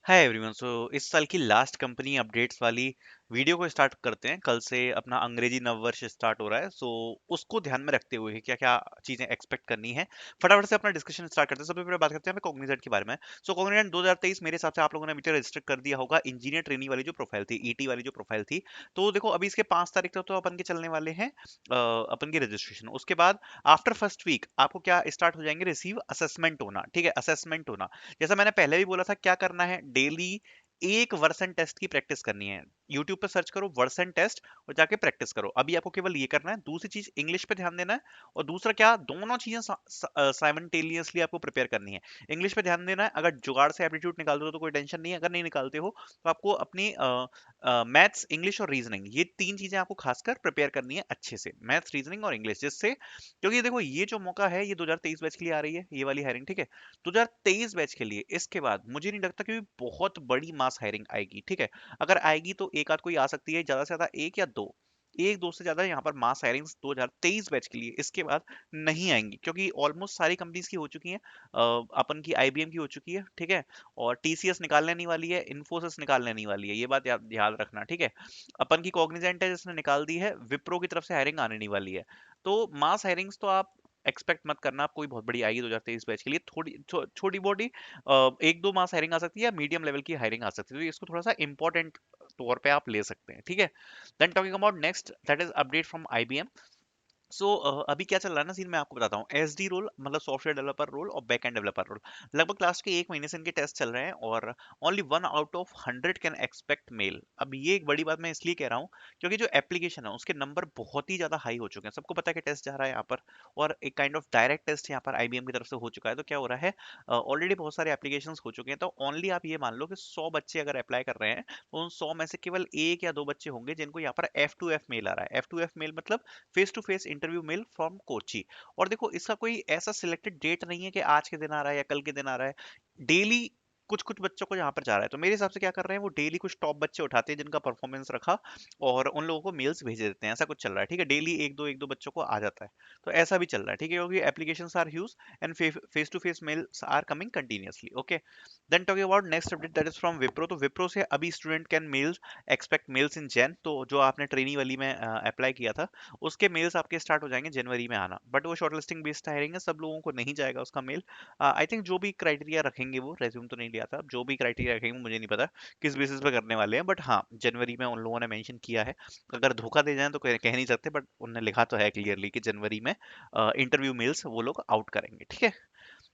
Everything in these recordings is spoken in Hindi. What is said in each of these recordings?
Hi everyone. इस साल की लास्ट कंपनी अपडेट्स वाली वीडियो को स्टार्ट करते हैं। कल से अपना अंग्रेजी नववर्ष स्टार्ट हो रहा है, उसको ध्यान में रखते हुए क्या क्या चीजें एक्सपेक्ट करनी है, फटाफट से अपना डिस्कशन स्टार्ट करते हैं। सबसे पहले बात करते हैं कॉग्निजेंट के बारे में। कॉग्निजेंट 2023 मेरे हिसाब से आप लोगों ने अभी रजिस्टर कर दिया होगा। इंजीनियर ट्रेनी वाली जो प्रोफाइल थी, ईटी वाली जो प्रोफाइल थी, तो देखो अभी इसके 5 तारीख तक तो अपन के चलने वाले हैं अपन की रजिस्ट्रेशन। उसके बाद आफ्टर फर्स्ट वीक आपको क्या स्टार्ट हो जाएंगे, रिसीव असेसमेंट होना। ठीक है, असेसमेंट होना। जैसा मैंने पहले भी बोला था, क्या करना है, डेली एक वर्सन टेस्ट की प्रैक्टिस करनी है। यूट्यूब पे सर्च करो वर्सन टेस्ट और जाके प्रैक्टिस करो। अभी आपको केवल ये करना है। दूसरी चीज, इंग्लिश पे ध्यान देना है। और दूसरा क्या, दोनों चीजें साइमल्टेनियसली आपको प्रिपेयर करनी है। इंग्लिश पे ध्यान देना है। अगर जुगाड़ से एप्टीट्यूड निकाल दो तो कोई टेंशन नहीं है। अगर नहीं निकालते हो तो आपको अपनी मैथ्स, इंग्लिश और रीजनिंग, ये तीन चीजें आपको खासकर प्रिपेयर करनी है अच्छे से। मैथ्स, रीजनिंग और इंग्लिश, जिससे, क्योंकि देखो ये जो मौका है ये 2023 बैच के लिए आ रही है, ये वाली हायरिंग। ठीक है, 2023 बैच के लिए इसके बाद मुझे नहीं लगता कि बहुत बड़ी मास हायरिंग आएगी। ठीक है, अगर आएगी तो एक आध कोई आ सकती है, ज्यादा से ज्यादा एक या दो, एक दो से ज्यादा यहाँ पर मास हायरिंग्स 2023 बैच के लिए इसके बाद नहीं आएंगी, क्योंकि ऑलमोस्ट सारी कंपनीज की हो चुकी हैं। अपन की आईबीएम की हो चुकी है। ठीक है, और टीसीएस निकालने नहीं वाली है, इन्फोसिस निकालने नहीं वाली है, ये बात याद रखना। ठीक है, अपन की कॉग्निजेंट है जिसने निकाल दी है, विप्रो की तरफ से हायरिंग आने नहीं वाली है। तो मास हायरिंग्स तो आप एक्सपेक्ट मत करना आप कोई बहुत बड़ी आएगी 2023 बैच के लिए। थोड़ी छोटी मोटी एक दो मास हायरिंग आ सकती है, या मीडियम लेवल की हायरिंग आ सकती है, तो इसको थोड़ा सा इंपॉर्टेंट तौर पे आप ले सकते हैं। ठीक है, then talking about next, that is update from IBM. अभी क्या चल रहा है ना सीन, मैं आपको बताता हूँ। एसडी रोल मतलब सॉफ्टवेयर डेवलपर रोल और बैक एंड डेवलपर रोल, लगभग लास्ट के एक महीने से इनके टेस्ट चल रहे हैं, और only 1 out of 100 can expect mail. अब ये एक बड़ी बात मैं इसलिए कह रहा हूँ क्योंकि जो एप्लीकेशन है उसके नंबर बहुत ही ज्यादा हाई हो चुके हैं। सबको पता है कि टेस्ट जा रहा है यहाँ पर, और एक काइंड ऑफ डायरेक्ट टेस्ट यहाँ पर आईबीएम की तरफ से हो चुका है। तो क्या हो रहा है, ऑलरेडी बहुत सारे एप्लीकेशन हो चुके हैं। तो ओनली आप ये मान लो कि 100 बच्चे अगर अप्लाई कर रहे हैं तो उन 100 में से केवल एक या दो बच्चे होंगे जिनको यहाँ पर F2F मेल आ रहा है। F2F मेल मतलब face to face interview mail from Kochi. और देखो इसका कोई ऐसा सिलेक्टेड डेट नहीं है कि आज के दिन आ रहा है या कल के दिन आ रहा है। डेली कुछ कुछ बच्चों को यहाँ पर जा रहा है। तो मेरे हिसाब से क्या कर रहे हैं, वो डेली कुछ टॉप बच्चे उठाते हैं जिनका परफॉर्मेंस रखा, और उन लोगों को मेल्स भेज देते हैं। ऐसा कुछ चल रहा है। ठीक है, डेली एक दो बच्चों को आ जाता है। तो ऐसा भी चल रहा है। ठीक है, क्योंकि application are huge and face to face mails are coming continuously. Okay, then talking about next update, that is from Wipro. तो विप्रो से अभी student can mails expect mails in Jan. तो जो आपने ट्रेनी वाली में अप्लाई किया था, उसके मेल्स आपके स्टार्ट हो जाएंगे जनवरी में आना। बट वो शॉर्टलिस्टिंग बेस्ड हायरिंग है, सब लोगों को नहीं जाएगा उसका मेल। आई थिंक जो भी क्राइटेरिया रखेंगे, वो रेज्यूम तो नहीं लिया था, जो भी क्राइटेरिया रखेंगे मुझे नहीं पता किस बेसिस पे करने वाले हैं, बट हाँ जनवरी में उन लोगों ने मेंशन किया है। अगर धोखा दे जाए तो कह नहीं सकते, बट उन्होंने लिखा तो है क्लियरली कि जनवरी में इंटरव्यू मेल्स वो लोग आउट करेंगे। ठीक है,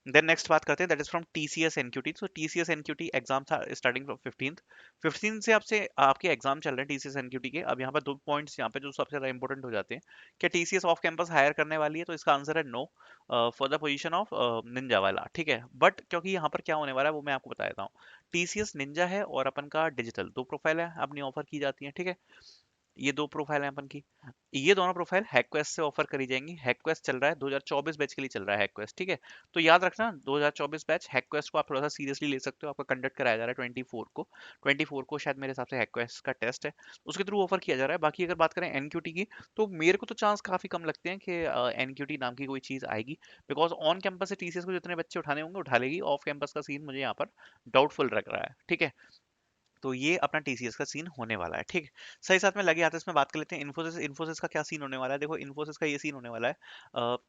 देन नेक्स्ट बात करते हैं, that is from TCS NQT. So TCS NQT exam था स्टार्टिंग फ्रॉम 15 से आपसे आपके एग्जाम चल रहे हैं टीसीएस एनक्यूटी के। अब यहाँ पर दो पॉइंट्स यहाँ पे जो सबसे ज्यादा इंपॉर्टेंट हो जाते हैं, क्या टीसीएस ऑफ कैंपस हायर करने वाली है, तो इसका आंसर है no, for the position of ninja वाला। ठीक है, बट क्योंकि यहाँ पर क्या होने वाला है वो मैं आपको बता देता हूँ। टीसीएस निंजा है और अपन का डिजिटल, दो प्रोफाइल है अपनी ऑफर की जाती है। ठीक है, ये दो प्रोफाइल है अपन की। ये दोनों प्रोफाइल हैकक्वेस्ट से ऑफर करी जाएंगी। हैकक्वेस्ट चल रहा है 2024 बैच के लिए चल रहा है हैकक्वेस्ट। ठीक है, तो याद रखना 2024 बैच हैकक्वेस्ट को आप थोड़ा सा सीरियसली ले सकते हो। आपका कंडक्ट कराया जा रहा है 24 को शायद मेरे हिसाब से हैकक्वेस्ट का टेस्ट है, उसके थ्रू ऑफर किया जा रहा है। बाकी अगर बात करें एनक्यूटी की, तो मेरे को तो चांस काफी कम लगते हैं कि एनक्यूटी नाम की कोई चीज आएगी, बिकॉज ऑन कैंपस से टीसीएस को जितने बच्चे उठाने होंगे उठा लेगी। ऑफ कैंपस का सीन मुझे यहाँ पर डाउटफुल लग रहा है। ठीक है, तो ये अपना टीसीएस का सीन होने वाला है। ठीक, सही साथ में लगे हाथ इसमें बात कर लेते हैं इन्फोसिस। इन्फोसिस का क्या सीन होने वाला है, देखो इन्फोसिस का ये सीन होने वाला है।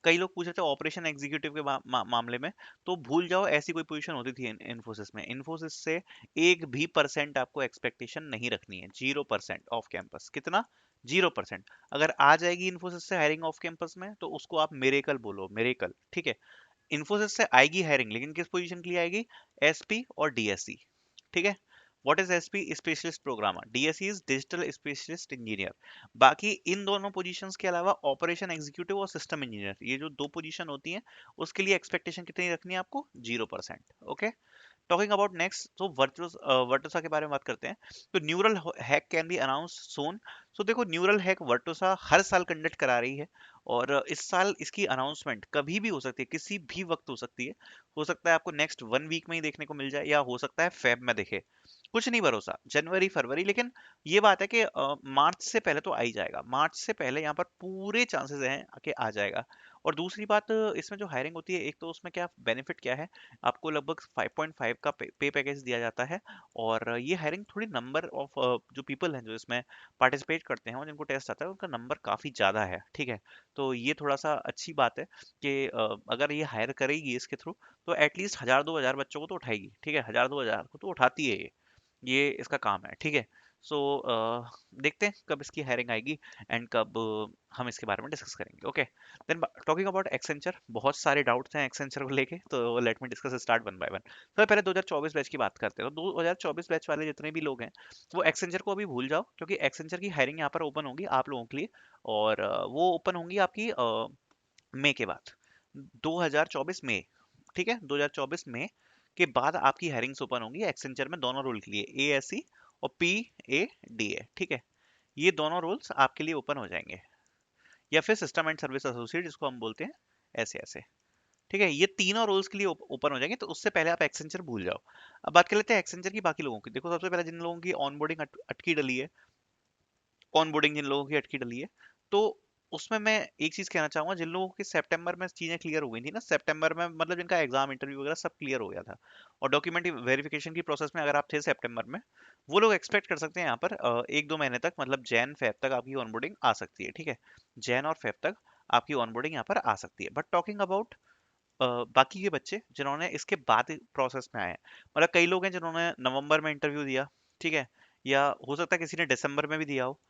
कई लोग पूछ रहे थे ऑपरेशन एग्जीक्यूटिव के मामले में, तो भूल जाओ ऐसी कोई पोजीशन होती थी इन्फोसिस में। इन्फोसिस से एक भी परसेंट आपको एक्सपेक्टेशन नहीं रखनी है। 0% ऑफ कैंपस, कितना, 0%। अगर आ जाएगी इन्फोसिस से हायरिंग ऑफ कैंपस में तो उसको आप मेरेकल बोलो, मेरेकल। ठीक है, इन्फोसिस से आएगी हायरिंग, लेकिन किस पोजीशन के लिए आएगी, एसपी और डीएससी। ठीक है, what is SP, specialist programmer, DSC is digital specialist engineer. बाकी इन दोनों पोजीशंस के अलावा ऑपरेशन एग्जीक्यूटिव और सिस्टम इंजीनियर, ये जो दो पोजीशन होती हैं उसके लिए एक्सपेक्टेशन कितनी रखनी है आपको, 0%। ओके, टॉकिंग अबाउट नेक्स्ट, तो वर्टोसा के बारे में बात करते हैं। तो neural hack can be announce soon. So देखो न्यूरल हैक वर्टोसा हर साल कंडक्ट करा रही है, और इस साल इसकी अनाउंसमेंट कभी भी हो सकती है, किसी भी वक्त हो सकती है। हो सकता है आपको नेक्स्ट 1 वीक में ही देखने को मिल जाए, या हो सकता है फेब में देखे। कुछ नहीं भरोसा, जनवरी फरवरी, लेकिन ये बात है कि मार्च से पहले तो आ ही जाएगा, मार्च से पहले यहाँ पर पूरे चांसेस हैं कि आ जाएगा। और दूसरी बात, इसमें जो हायरिंग होती है, एक तो उसमें क्या बेनिफिट क्या है, आपको लगभग 5.5 का पे पैकेज दिया जाता है। और ये हायरिंग थोड़ी नंबर ऑफ जो पीपल हैं जो इसमें पार्टिसिपेट करते हैं और जिनको टेस्ट आता है उनका नंबर काफ़ी ज़्यादा है, ठीक है। तो ये थोड़ा सा अच्छी बात है कि अगर ये हायर करेगी इसके थ्रू, तो एटलीस्ट 1000-2000 बच्चों को तो उठाएगी, ठीक है, 1000-2000 को तो उठाती है ये इसका काम है, ठीक है। सो देखते हैं कब इसकी हायरिंग आएगी एंड कब हम इसके बारे में डिस्कस करेंगे। Okay, then talking about Accenture, बहुत सारे डाउट्स हैं एक्सेंचर को लेके, तो let me discuss start one by one. तो पहले 2024 बैच की बात करते हैं। तो 2024 बैच वाले जितने भी लोग हैं वो एक्सेंचर को अभी भूल जाओ, क्योंकि एक्सेंचर की हायरिंग यहाँ पर ओपन होगी आप लोगों के लिए। और वो ओपन होंगी आपकी मई के बाद, 2024 मई, ठीक है, 2024 मई के बाद आपकी हायरिंग्स ओपन होंगी एक्सेंचर में दोनों रोल के लिए, ASE और PADA, ठीक है। ये दोनों रोल्स आपके लिए ओपन हो जाएंगे, या फिर सिस्टम एंड सर्विस एसोसिएट जिसको हम बोलते हैं, ऐसे ऐसे, ठीक है। ये तीनों रोल्स के लिए ओपन हो जाएंगे, तो उससे पहले आप एक्सेंचर भूल जाओ। अब बात कर लेते हैं एक्सेंचर की बाकी लोगों की। देखो, सबसे पहले जिन लोगों की ऑनबोर्डिंग अटकी डली है, ऑनबोर्डिंग जिन लोगों की अटकी डली है, तो उसमें मैं एक चीज कहना चाहूंगा, जिन लोगों की सितंबर में चीजें क्लियर हो गई थी ना, सितंबर में मतलब जिनका एग्जाम इंटरव्यू वगैरह सब क्लियर हो गया था, और डॉक्यूमेंट वेरिफिकेशन की प्रोसेस में अगर आप थे सितंबर में, वो लोग एक्सपेक्ट कर सकते हैं यहाँ पर 1-2 महीने तक, मतलब जैन फेब तक आपकी ऑनबोर्डिंग आ सकती है, ठीक है। जैन और फेब तक आपकी ऑनबोर्डिंग यहाँ पर आ सकती है। बट टॉकिंग अबाउट बाकी के बच्चे जिन्होंने इसके बाद प्रोसेस में आए हैं, मतलब कई लोग हैं जिन्होंने नवंबर में इंटरव्यू दिया, ठीक है, या हो सकता है किसी ने दिसंबर में भी दिया हो।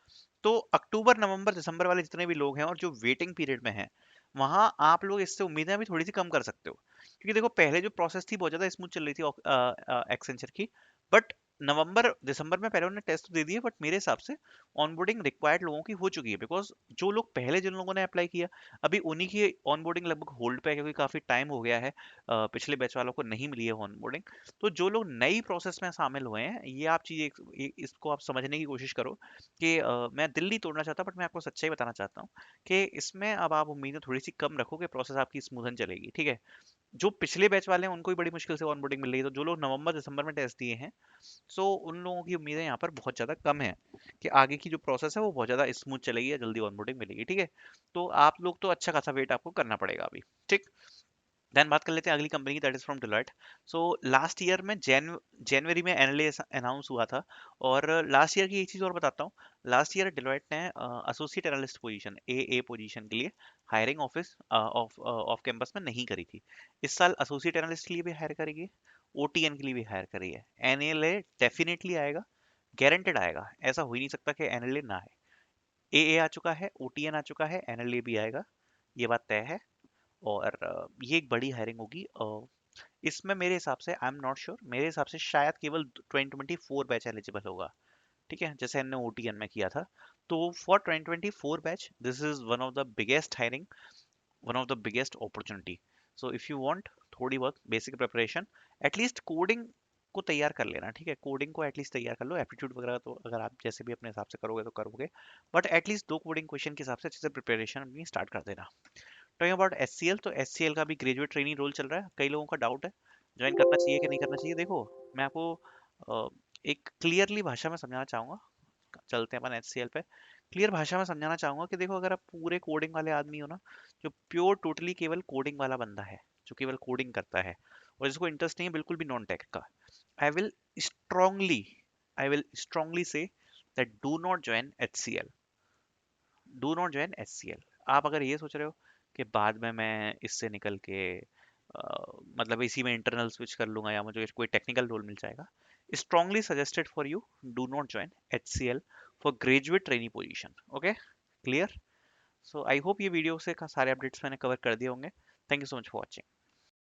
तो अक्टूबर नवंबर दिसंबर वाले जितने भी लोग हैं और जो वेटिंग पीरियड में हैं, वहां आप लोग इससे उम्मीदें भी थोड़ी सी कम कर सकते हो, क्योंकि देखो पहले जो प्रोसेस थी बहुत ज्यादा स्मूथ चल रही थी एक्सेंचर की। बट नवंबर दिसंबर में पहले उन्होंने टेस्ट तो दे दिए, बट मेरे हिसाब से ऑनबोर्डिंग रिक्वायर्ड लोगों की हो चुकी है, बिकॉज जो लोग पहले जिन लोगों ने अप्लाई किया, अभी उन्हीं की ऑनबोर्डिंग लगभग होल्ड पे है, क्योंकि काफी टाइम हो गया है, पिछले बैच वालों को नहीं मिली है ऑनबोर्डिंग। तो जो लोग नई प्रोसेस में शामिल हुए हैं, ये आप चीज इसको आप समझने की कोशिश करो कि मैं दिल नहीं तोड़ना चाहता, बट मैं आपको सच्चाई बताना चाहता हूँ कि इसमें अब आप उम्मीदें थोड़ी सी कम रखो कि प्रोसेस आपकी स्मूथन चलेगी, ठीक है। जो पिछले बैच वाले हैं उनको ही बड़ी मुश्किल से ऑनबोर्डिंग मिल रही है, तो जो लोग नवंबर दिसंबर में टेस्ट दिए हैं, सो उन लोगों की उम्मीदें यहाँ पर बहुत ज़्यादा कम है कि आगे की जो प्रोसेस है वो बहुत ज़्यादा स्मूथ चलेगी या जल्दी ऑनबोर्डिंग मिलेगी, ठीक है। तो आप लोग तो अच्छा खासा वेट आपको करना पड़ेगा अभी, ठीक। देन बात कर लेते हैं अगली कंपनी की, that is from Deloitte. So last year में जनवरी में एनएलए अनाउंस हुआ था। और लास्ट ईयर की एक चीज़ और बताता हूँ, लास्ट ईयर डिलॉयट ने एसोसिएट एनालिस्ट पोजीशन, ए पोजीशन के लिए hiring office of off campus में नहीं करी थी। इस साल एसोसिएट एनालिस्ट के लिए भी हायर करेगी, ओटीएन के लिए भी हायर करी है। एनएलए डेफिनेटली आएगा, गारंटेड आएगा, ऐसा हो ही नहीं सकता कि एनएलए ना आए। ए आ चुका है, ओटीएन आ चुका है, एनएलए भी आएगा, ये बात तय है। और ये एक बड़ी हायरिंग होगी। इसमें मेरे हिसाब से, आई एम नॉट श्योर, मेरे हिसाब से शायद केवल 2024 बैच एलिजिबल होगा, ठीक है, जैसे हमने ओटीएन में किया था। तो for 2024 batch this is one of the biggest hiring, one of the biggest opportunity. So if you want थोड़ी बहुत बेसिक प्रिपरेशन, एटलीस्ट कोडिंग को तैयार कर लेना, ठीक है, कोडिंग को एटलीस्ट तैयार कर लो। एप्टीट्यूड वगैरह तो अगर आप जैसे भी अपने हिसाब से करोगे तो करोगे, बट एटलीस्ट 2 कोडिंग क्वेश्चन के हिसाब से अच्छे से प्रिपरेशन अपनी स्टार्ट कर देना। टॉकिंग अबाउट एचसीएल, तो एचसीएल का भी ग्रेजुएट ट्रेनी रोल चल रहा है, कई लोगों का डाउट है ज्वाइन करना चाहिए कि नहीं करना चाहिए। देखो, मैं आपको अ, एक क्लियरली भाषा में समझाना चाहूंगा, चलते हैं अपन एचसीएल पे। क्लियर भाषा में समझाना चाहूंगा कि देखो, अगर आप पूरे कोडिंग वाले आदमी हो ना, जो प्योर टोटली केवल कोडिंग वाला बंदा है, जो केवल कोडिंग करता है और जिसको इंटरेस्ट नहीं है बिल्कुल भी नॉन टेक का, I will strongly I will strongly say that do not join HCL, do not join HCL. आप अगर ये सोच रहे हो कि बाद में मैं इससे निकल के मतलब इसी में इंटरनल स्विच कर लूंगा या मुझे कोई टेक्निकल रोल मिल जाएगा, strongly suggested for you, do not join HCL for graduate trainee position. Okay, clear. So I hope ये वीडियो से सारे अपडेट्स मैंने कवर कर दिए होंगे। Thank you so much for watching.